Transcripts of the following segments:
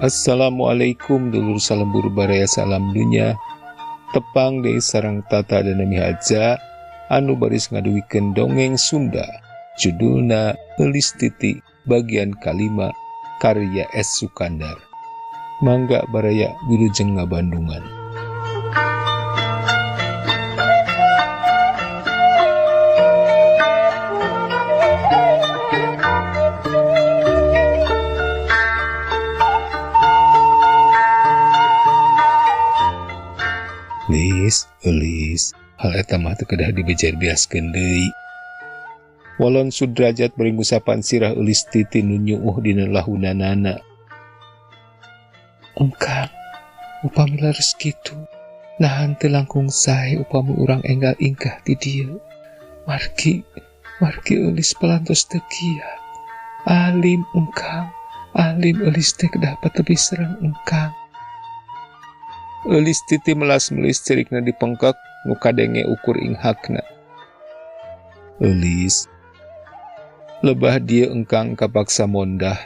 Assalamualaikum dulur salam burbaraya salam dunya. Tepang deui sareng tata dan nami haja anu baris ngaduwikeun dongeng Sunda. Judulna Eulis Titi bagian kalima karya S. Sukandar. Mangga baraya wilujeng ngabandungan. Eulis, hal eta mah teu kedah dibejar-biaskeun deui. Walon Sudrajat bari ngusapan sirah Eulis Titi nu nyuuh dina lahunanana. Engkang, upami lares kitu, nahan teu langkung sae upami urang enggal ingkah ti dieu. Margi Eulis palantos teu kiat. Alim engkang, alim Eulis teh kedah patebi sareng engkang. Eulis Titi melas-melis cerikna dipengkek nu kadenge ukur ing hakna. Eulis, lebah dieu engkang kapaksa mondah,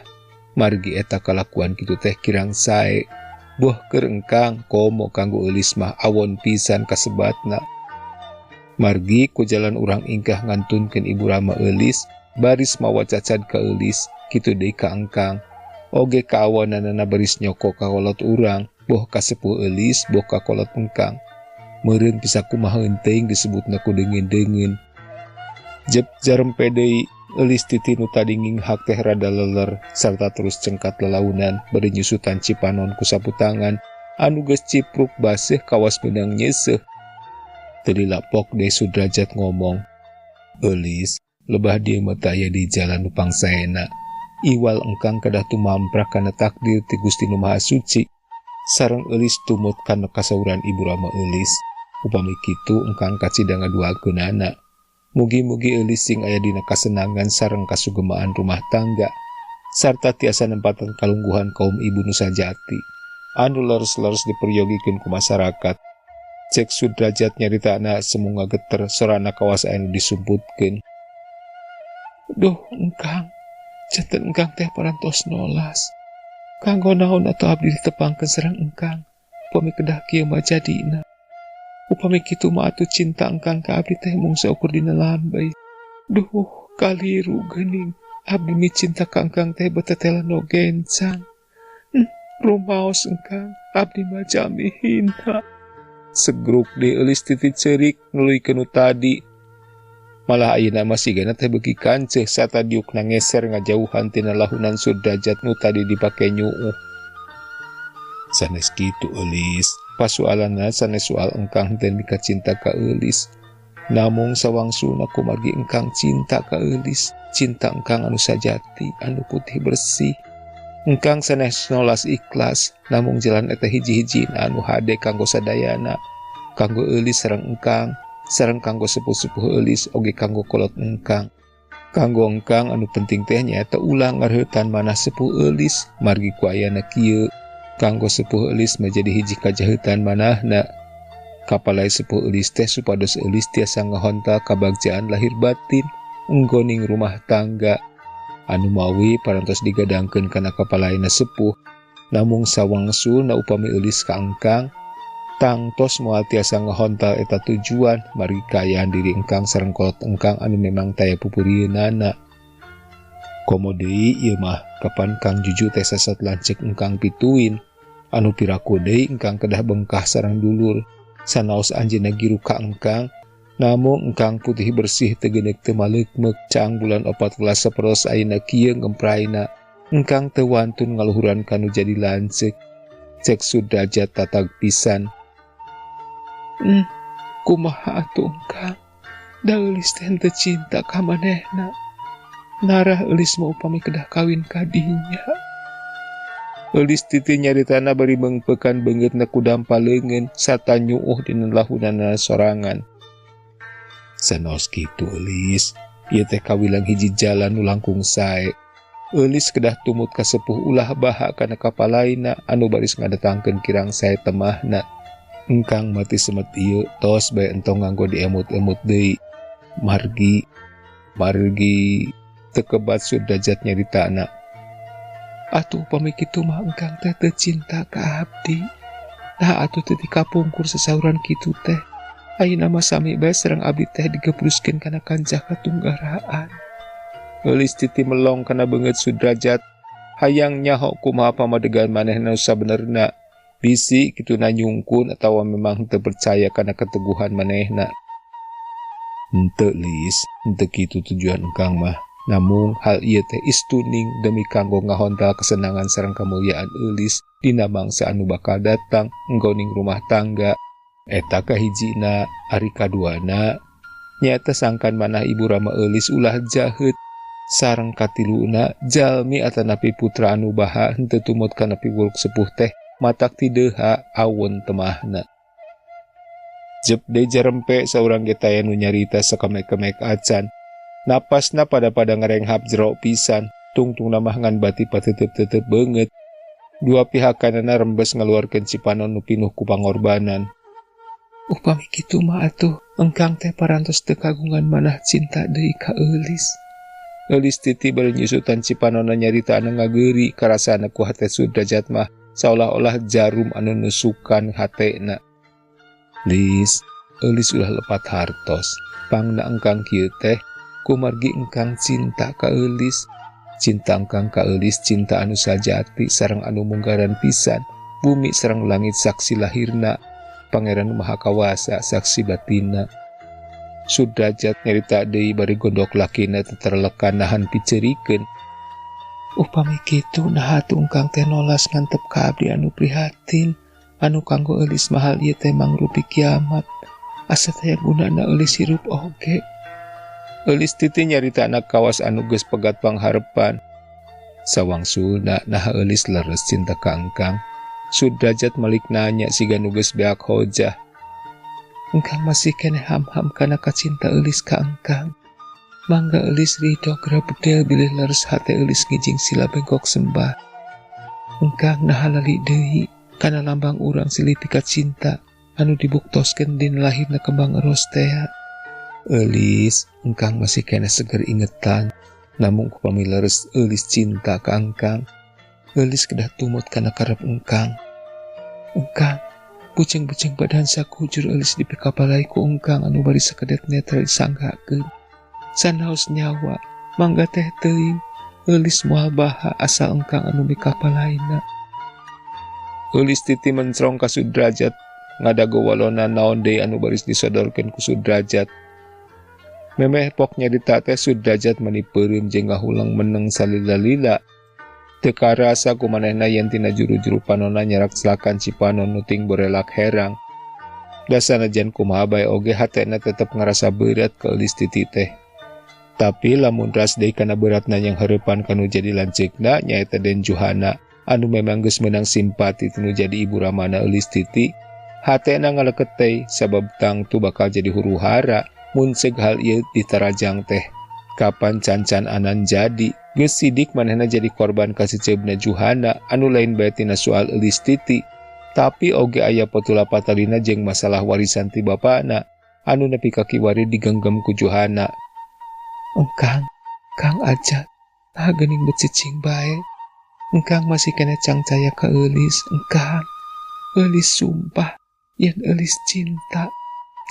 margi eta kalakuan kitu teh kirang sae. Boh keur engkang komo kanggo Eulis mah awon pisan kasebatna. Margi ku jalan urang ingkah ngantunkeun Ibu Rama Eulis, baris mawa cacad ka Eulis, kitu deui ka engkang. Oge kaawonanana baris nyoko ka kolot urang. Boh kasepuh Eulis, boh kakolot engkang. Meureun bisa kumaha teuing disebutna ku deungeun-deungeun. Jep jarempe deui Eulis Titi nu tadi nginghak teh rada leler sarta terus cengkat lelaunan bade nyusutan cipanon ku saputangan anu geus cipruk baseuh kawas beunang nyeuseuh. Teu dilapok deui Sudrajat ngomong, "Eulis, lebah dieu mah teu aya di jalan nu pangsaena. Iwal engkang kedah tumamprak kana takdir ti Gusti Nu Maha Suci." Sareng Eulis tumut kana kasauran Ibu Rama Eulis. Upami kitu engkang kacidang ngaduakeunana. Mugi-mugi Eulis sing aya dina kasenangan sareng kasugemaan rumah tangga sarta tiasa nempatan kalungguhan kaum ibu nu sajati anu leres-leres diperyogikeun ku masyarakat. Cek Sudrajat nyaritana semu ngageter sorana kawas anu disumputkeun. Duh engkang, janten engkang teh parantos nolas. Kanggo naon atuh abdi ditepangkeun sareng engkang, upami kedah kieu mah jadina. Upami kitu mah atuh cinta engkang ka abdi teh mung saukur dina lambei. Duh, kaliru geuning, abdi mi cinta ka engkang teh betetela no gencang. Rumaos engkang, abdi mah jami hina. Segruk deui Eulis Titi ceurik nuluykeun nu tadi. Malah ayeuna masigana teh beuki kanceuh sarta diukna ngeser ngajauhan tina lahunan Sudrajat nu tadi dipake nyuuh. Sanes kitu Eulis, pasualanna sanes soal engkang teh mika cinta ka Eulis. Namung sawangsuna kumargi engkang cinta ka Eulis, cinta engkang anu sajati, anu putih bersih. Engkang sanes nolas ikhlas, namung jalan eta hiji-hijina anu hade kanggo sadayana, kanggo Eulis sareng engkang. Sareng kanggo sepuh-sepuh Eulis oge kanggo kolot engkang. Kanggo engkang anu penting teh nyaeta ulang ngareutan manah sepuh Eulis margi ku ayana kieu. Kanggo sepuh Eulis menjadi hiji kajaheutan manahna. Kapalai sepuh Eulis teh supados Eulis tiasa ngahontal kabagjaan lahir batin enggoning rumah tangga. Anu mawi parantos digadangkeun kana kapalaina sepuh. Namung sawangsulna upami Eulis ka engkang tangtos moal tiasa ngahontal eta tujuan margi kaayaan diri engkang sareng kolot engkang anu memang taya pupurieunana. Komo deui ieu mah kapan Kang Juju teh sasat lancek engkang pituin anu piraku deui engkang kedah bengkah sareng dulur sanaos anjeunna giru ka engkang. Namung engkang putih bersih teu geuneuk teu maleukmeuk caang bulan 14 saperos ayeuna kieu ngempraina engkang teu wantun ngaluhuran kanu jadi lancek. Cek Sudrajat tatag pisan. Kumaha atuh engkang, da Eulis teh teu cinta ka manehna. Narah Eulis mah upami kedah kawin ka dinya. Eulis Titi nyaritana bari meungpeukan beungeutna ku dampaleungeun sarta nyuuh dina lahunana sorangan. Sanaos kitu Eulis, ieu teh kawilang hiji jalan nu langkung sae. Eulis kedah tumut ka sepuh ulah baha kana kapalaina anu baris ngadatangkeun kirang sae temahna. Engkang mati semet ieu tos bae entong nganggo diemut-emut deui. Margi teu kebat Sudrajat nyaritana. Atuh upami kitu mah engkang teh teu cinta ka abdi. Nah atuh teu dikapungkur sasauran kitu teh. Ayeuna mah sami bae sareng abdi teh digebruskeun kana kancah katunggaraan. Eulis Titi melong kana beungeut Sudrajat. Hayang nyaho kumaha pamadegan manehna sabenerna. Bisi kitu nyungkun atawa memang teu percaya kana keteguhan manehna. Henteu Lis, henteu kitu tujuan engkang mah. Namun hal ieu teh istuning demi kanggo ngahontal kesenangan sareng kamuliaan Eulis dina mangsa anu bakal datang enggoning rumah tangga. Eta kahijina, ari kaduana nyaeta sangkan manah ibu Rama Eulis ulah jaheut. Sareng katiluna jalmi atanapi putra anu baha henteu tumut kana piwuluk sepuh teh matak ti deuha awon temahna. Jep deui jarempe saurang ge taya nu nyarita sakamek-kemek acan. Napasna pada ngarenghap jero pisan, tungtungna mah ngan bati pateuteup-teueup beungeut. Dua pihakanana rembes ngaluarkeun cipanon nu pinuh ku pangorbanan. Upami kitu mah atuh engkang teh parantos teu kagungan manah cinta deui ka Eulis. Eulis Titi bari nyusutan cipanonna nyarita anu ngageuri karasana ku hate Sudrajat mah seolah-olah jarum anu nusukan hatena. Lis, Eulis ulah lepat hartos. Pangna engkang kieu teh kumargi engkang cinta ka Eulis. Cinta engkang ka Eulis cinta anu sajati sareng anu munggaran pisan. Bumi sareng langit saksi lahirna. Pangeran Maha Kawasa saksi batina. Sudrajat nyarita deui bari gondok lakina teterlekan nahan picerikeun. Upami kitu nah atuh engkang teh nolas ngantep ka abdi anu prihatin. Anu kanggo Eulis mahal ieu teh mangrupi kiamat. Asa teh gunana Eulis hirup oge. Eulis Titi nyarita anak kawas anu geus pegat pangharepan. Sawangsulna nah Eulis leres cinta ka engkang. Sudrajat malik nanya siga nu geus beak hojah. Engkang masih kene ham-ham kana kacinta Eulis ka engkang. Mangga Eulis ridho geura bedel bilih leres hate Eulis ngijing sila bengkok sembah. Engkang nah halali deui kana lambang urang silih pika cinta anu dibuktoskeun dina lahirna kembang eros teh. Eulis, engkang masih kena seger ingetan. Namun upami leres Eulis cinta ka engkang. Eulis kedah tumut kana karep engkang. Engkang, bucing-bucing badan sakujur Eulis dipikapalai ku engkang anu bari sakedet netra disanggakeun. Sanaos nyawa, mangga teh teuing Eulis moal baha asal engkang anu mikapalaina. Eulis Titi mencrong ka Sudrajat ngadago walona naon deui anu baris disodorkeun ku Sudrajat. Memeh pok nyarita teh Sudrajat manipeureum jeung ngahulang meneng salila-lila. Teu karasa kumanehna yen tina juru-juru panonna nyerak celakan cipanon nuting borelak herang. Da sanajan kumaha bae oge hatena tetep ngarasa berat ka Eulis Titi teh. Tapi lamun ras deui kana beratna yang hareupan kanu jadi lanceukna nyaeta Den Juhana anu memang geus meunang simpati tinu jadi ibu ramana Eulis Titi. Hatena ngaleket teh sabab tangtu bakal jadi huru-hara mun ceug hal ieu ditarajang teh. Kapan cancan anan jadi geus sidik manehna jadi korban kaseceubna Juhana anu lain bae tina soal Eulis Titi. Tapi oge aya patula patalina jeung masalah warisan ti bapana anu nepi ka kiwari digenggam ku Juhana. Engkang, Kang Ajat, nah geuning becicing bae. Engkang masih kena cangcaya ka Eulis. Engkang, Eulis sumpah yen Eulis cinta.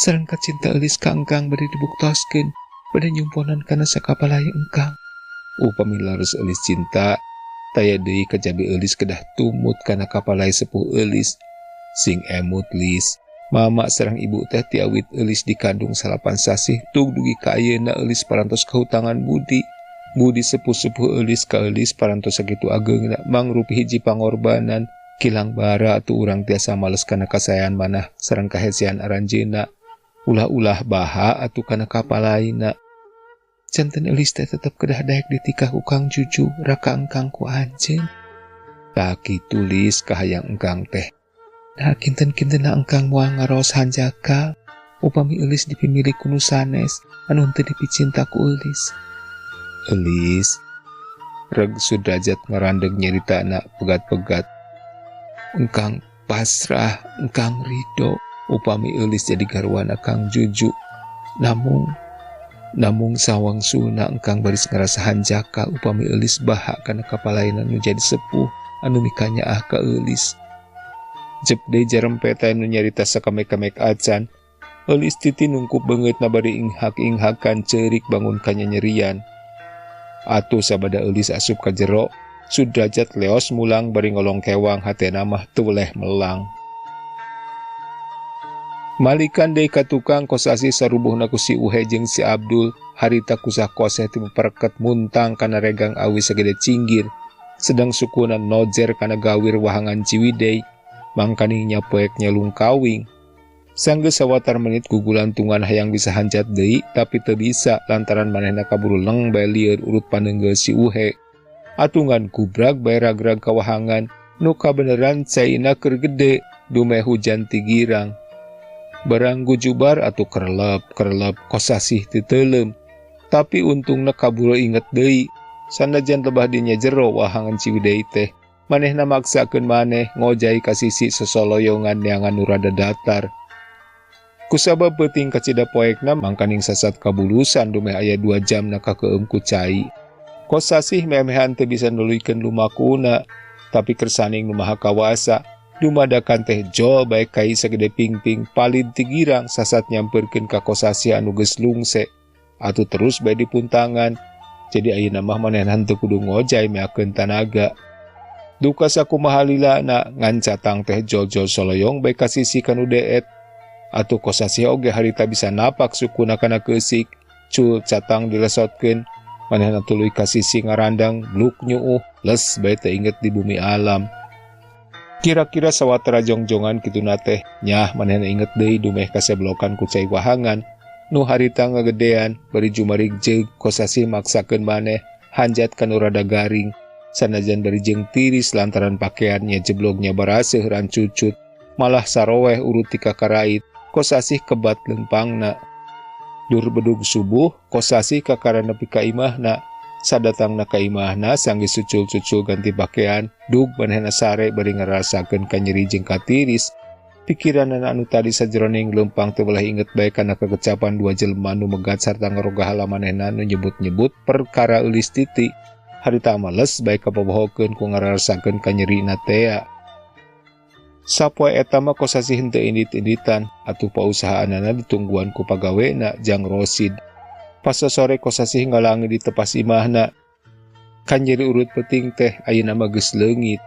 Sareng kacinta Eulis ka engkang bari dibuktoskeun bade nyumponan kana sakapalai engkang. Upami lares Eulis cinta, taya deui kajabi Eulis kedah tumut kana kapalai sepuh Eulis. Sing emut Lis, mama sareng ibu teh ti awit Eulis dikandung 8 sasih tug dugi ka ayeuna Eulis parantos kahutangan budi. Budi sepuh-sepuh Eulis ka Eulis parantos sakitu ageungna mangrupi hiji pangorbanan. Kilang bara atuh urang tiasa males kana kasayan manah sareng kahesian aranjeuna. Ulah-ulah baha atuh kana kapalaina. Janten Eulis teh tetep kedah daek ditikah ku Kang Juju raka engkang ku anjeun. Tak kitu Lis kahayang engkang teh. Nah kinten-kintena engkang moal ngaraos hanjaka upami Eulis dipimilih ku nu sanes anu henteu dipicinta ku Eulis. Eulis, reg Sudrajat ngarandeg nyaritana pegat-pegat. Engkang pasrah, engkang ridho upami Eulis jadi garwana Kang Juju. Namun Namung sawang sulna engkang baris ngarasahan jaka upami eulis baha kana kapalayan anu jadi sepuh anu mikanya ka eulis. Jep deui jarempet anu nyarita sakamek-kamek acan. Eulis titi nungkup beungeut na bari inghak-inghakan ceurik bangun kanyanyerian. Atuh sabada eulis asup ka jero, Sudrajat leos mulang bari ngolong kewang hatena mah teu weleh melang. Malikan deui ka tukang kosasi sarubuhna ku si Uhe jeung si Abdul, harita kusah koseh ti perket muntang kana regang awi sagede cinggir, sedang sukuna nojer kana gawir wahangan Ciwidey, mangkani nyapoek nyalung kawing. Sanggeus sawatar menit gugulantungan hayang bisa hanjat deui, tapi teu bisa lantaran manehna kaburu leng bae lieur urut paneunggeul si Uhe. Atungan kubrag bae ragrag kawahangan, nu kabeneran caina keur gede, dume hujan ti girang. Barang gujubar atuh kerlep kosasih ti teulem, tapi untungna kaburu inget deui, sanajan lebah dinya jero wahangan Ciwidey teh, manehna maksakeun maneh ngojai ka sisi sosoloyongan neangan nu rada datar. Kusabab peuting kacida poekna mangkaning sasat kabulusan dume aya 2 jam na kakeum ku cai. Kosasih memehan teu bisa nuluykeun lumakuna, tapi kersaning nu maha kawasa, dumadakan teh jol bae kai sagede pingping palid ti girang sasat nyampeurkeun ka kosasih anu geus lungse, atuh terus bae dipuntangan. Jadi ayeuna mah manehna teu kudu ngojay meakeun tanaga. Duka sakumaha lilana ngan catang teh jol-jol soloyong bae ka sisi kanu deet. Atuh kosasih oge harita bisa napak sukuna kana keusik, cul catang dilesotkeun, manehna tuluy ka sisi ngarandang bluk nyuuh, les bae teu inget di bumi alam. Kira-kira sawatara jongjongan kituna teh, nyah manehna inget deui dumeh kaseblokan ku cai wahangan, nu harita ngagedean bari jumarig jeug kosasih maksakeun maneh hanjat kanu rada garing, sanajan bari jeung tiris lantaran pakaiannya jeblognya baraseuh ran cucut, malah saroweh urut ti kakarait, kosasih kebat lempangna. Dur bedug subuh, kosasih kakara nepi ka imahna. Sadatangna ka imahna sanggeus cucul-cucul ganti pakaian, dug manehna sare bari ngarasakeun kanyeri jeung katiris. Pikiranna anu tadi sajroning lempang teu boleh inget bae kana kekecapan 2 jelema nu megat sarta ngaroga hala manehna nu nyebut-nyebut perkara eulis titi. Harita males bae kapobohokeun ku ngarasakeun kanyerina tea. Sapoe eta mah kosasih henteu indit-inditan, atuh pausahaanana ditungguan ku pagawena Jang Rosid. Pas sore kosasih ngalangi di tepas imahna. Kanyeri urut peuting teh ayeuna mah geus leungit.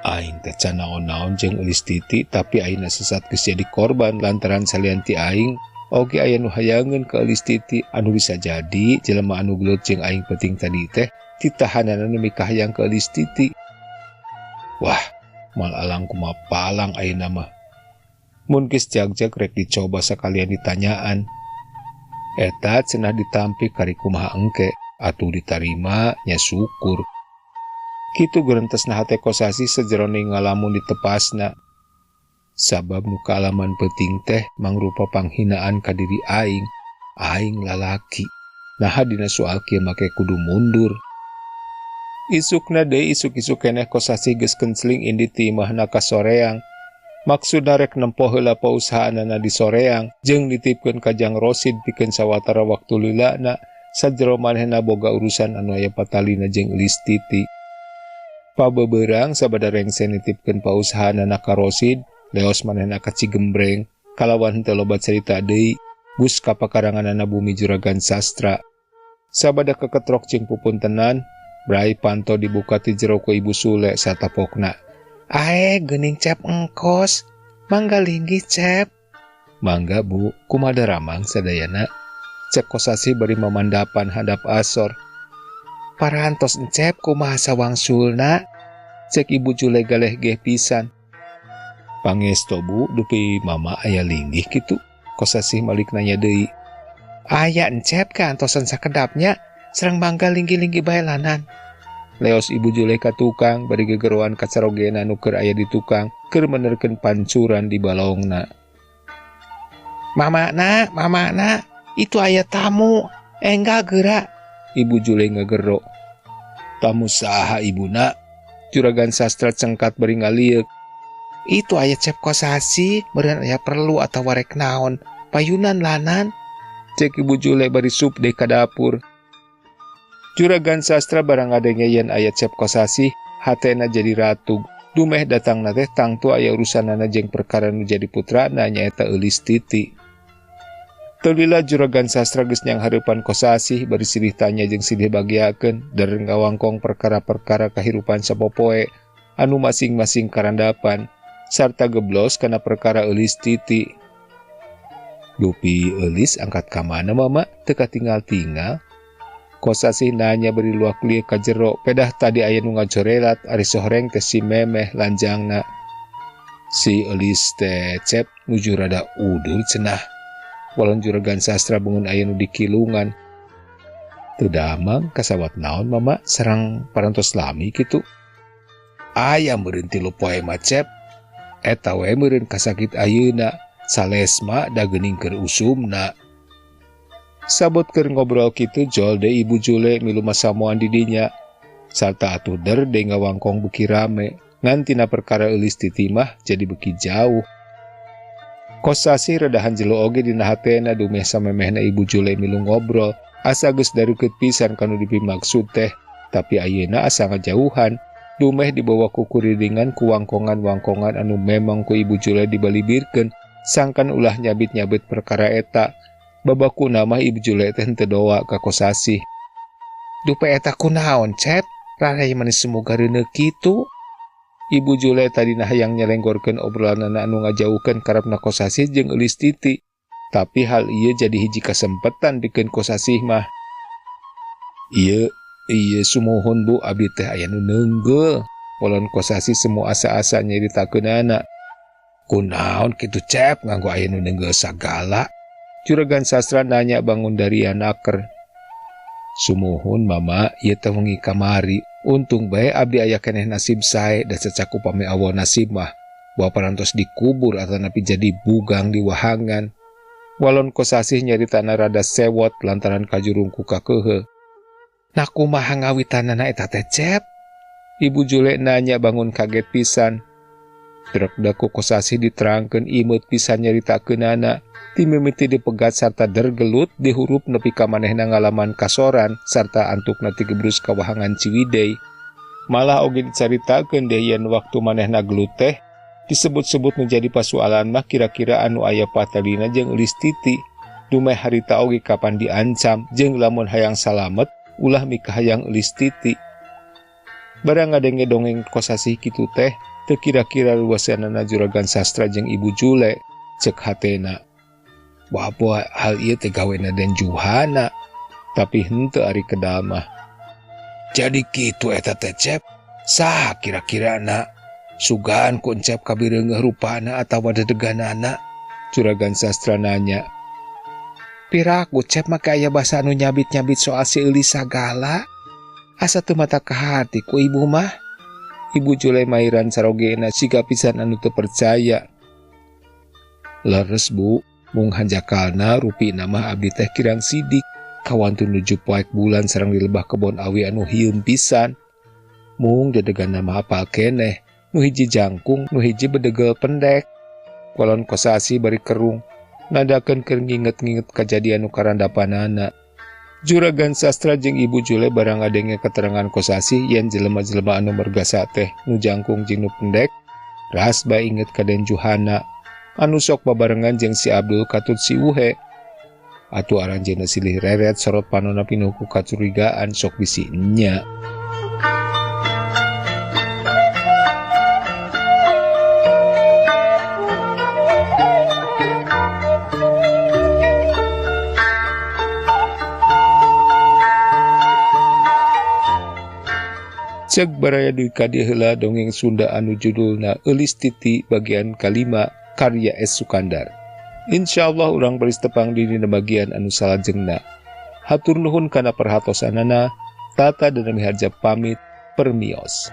Aing teh can naon-naon jeung eulis titi, tapi ayeuna sesat geus jadi korban lantaran salian ti aing oge aya nu hayangeun ka eulis titi anu bisa jadi jelema anu gelut jeung aing peuting tadi teh titahanana nu mikah hayang ka eulis titi. Wah, mal alang kumaha palang ayeuna mah. Mun geus jag-jag rek dicoba sakalian ditanyaan. Eta cenah ditampi kari kumaha engke, atuh ditarima nya syukur. Kitu geurentesna hate kosasih sajeroning ngalamun ditepasna. Sabab nu kaalaman peuting teh mangrupa panghinaan ka diri aing lalaki. Naha dina soal kieu make kudu mundur. Isukna deui isuk-isuk keneh kosasih geus kenceling indit ti imahna ka soreang. Maksudna rek nempo heula pausahaanana di soreang jeung ditipkeun ka Jang Rosid pikeun sawatara waktu lilana sajero manehna boga urusan anu aya patalina jeung eulis titi. Pabebeurang sabada rengse nitipkeun pausahaanana ka Rosid, leos manehna ka Cigembreng kalawan henteu loba carita deui bus ka pakaranganana Bumi Juragan Sastra. Sabada keketrok jeung pupuntenan, brai panto dibuka ti jero ku Ibu Sule satapokna. Ae geuning Cep engkos, mangga linggih Cep. Mangga Bu, kumada ramang sadayana. Cek kosasih bari memandapan hadap asor. Parantos Cep kumaha sawangsulna, cek Ibu Jule galeh geh pisan. Pangesto Bu, dupi mama aya linggih kitu, kosasih malik nanya deui. Aya Cep kantosan sakedapnya, sareng mangga linggih-linggih bae lanan. Leos Ibu Jule ka tukang bari gegeroan kacarogena nu keur aya di tukang keur menerkeun pancuran di balongna. Mama, itu aya tamu, enggak geura. Ibu Jule ngagero. Tamu saha ibuna? Juragan Sastra cengkat bari ngalieup. Itu aya Cep kosasi, meureun aya perlu atawa rek naon, payunan lanan. cek Ibu Jule bari sup deh ka dapur. Juragan sastra barang adanya yen ayat cep kosasih, hatena jadi ratug. Dumeh datang teh tangtu aya urusanana jeung perkara nu jadi putrana nyaeta eulis titi. Tulila juragan sastra geus nyang hareupan kosasih bari silih tanya jeung silih bagiakeun dereng ngawangkong perkara-perkara kahirupan sapopoe anu masing-masing karandapan sarta geblos kana perkara eulis titi. Dupi eulis angkat ka mana mama teu katinggal-tinggal. Kosasih nanya beri luak lieu ka jero pedah tadi aya nu ngajorelat ari sohoreng teh si memeh lanjangna. Si eulis teh cep nuju rada udur cenah. Walon juragan sastra bangun aya nu dikilungan. Teu damang kasawat naon mama sareng parantos lami kitu. Aya meureun 3 poe mah cep. Eta we meureun kasakit ayeuna salesma da geuning keur usumna. Sabot keur ngobrol kitu jol deh Ibu Jule milu masamuan di dinya. Sarta atuh der deh ngawangkong beuki rame. Ngantina perkara eulis titi mah jadi beuki jauh. Kosasih redahan jelo oge dina hatena dumeh samemehna Ibu Jule milu ngobrol. Asa geus darukeut pisan kanu dipimaksud teh. Tapi ayeuna asa ngajauhan. Dumeh dibawa ku kuridingan ku wangkongan-wangkongan anu memang ku Ibu Jule dibalibirkeun. Sangkan ulah nyabit-nyabit perkara eta. Babaku nama Ibu Jule teh henteu doa ka kosasih. Dupe eta kunaon cep? Rarai manis semoga reuneu kitu. Ibu Jule tadina hayang nyelenggorkeun obrolanana anu ngajauhkeun karepna kosasih jeung eulis titi. Tapi hal ieu jadi hiji kasempetan pikeun kosasih mah. Ieu sumohon Bu, abdi teh aya nu neunggel. Walon kosasih semu asa-asa nyaritakeunana. Kunaon kitu cep nganggo aya nu neunggel sagala? Juragan sastra nanya bangun dari anaker. Sumuhun mama, ieu teh wengi kamari. Untung bae abdi aya keneh nasib sae da cacakup pame awo nasib mah. Wa parantos dikubur atanapi jadi bugang di wahangan. Walon kosasih nyaritana rada sewot lantaran kajurungku kakeuheuh. Nah kumaha ngawitanana eta teh cep? Ibu Jule nanya bangun kaget pisan. Trek daku kosasih diterangkeun imeut pisan nyaritakeunana. Ti mimiti dipegat sarta dergelut dihurup nepi ka manehna ngalaman kasoran sarta antukna ti gebrus ka wahangan Ciwidey. Malah oge dicaritakeun deh yen waktu manehna gelut teh disebut-sebut menjadi pasualan mah kira-kira anu aya patalina jeung eulis titi. Dumeh harita oge kapan diancam jeung lamun hayang salamet ulah mika hayang eulis titi. Barang ngadenge dongeng kosasih kitu teh teu kira-kira luasanana juragan sastra jeung Ibu Jule cek hatena. Wah hal ieu teh gawena den Juhana, tapi henteu ari kedal mah. Jadi kitu eta teh cep, saha kira-kirana? Sugan ku encep kabireungeuh rupana atawa dedeganana? Juragan sastra nanya. Piraku cep maka aya basa anu nyabit-nyabit soal si eulis sagala? Asa teu mata ka hati ku ibu mah? Ibu Jule mairan sarogena siga pisan anu teu percaya. Leres Bu. Mung hanjakalna rupina mah abdi teh kirang sidik kawan tunuju poek bulan sareng di lebah kebon awi anu hieum pisan. Mung dedeganna mah apal keneh, nu hiji jangkung, nu hiji bedegel pendek. Walon kosasih bari kerung, nadakeun keur nginget-nginget kajadian nu karandapanana. Juragan sastra jeung Ibu Jule barang ngadenge keterangan kosasih yen jelema-jelema anu mergasa teh nu jangkung jeung nu pendek, ras bae inget ka Den Juhana. Anu sok babarengan jeung si Abdul katut si Uhe. Atuh aranjeunna silih reret sorot panonna pinuh ku kacurigaan sok bisi nya. Cek baraya di kadieu heula dongeng Sunda anu judulna Eulis Titi bagian kalima karya S. Sukandar. Insyaallah urang baris tepang di dina bagian anu salajengna. Hatur nuhun kana perhatosanana. Tata dan Miharja pamit permios.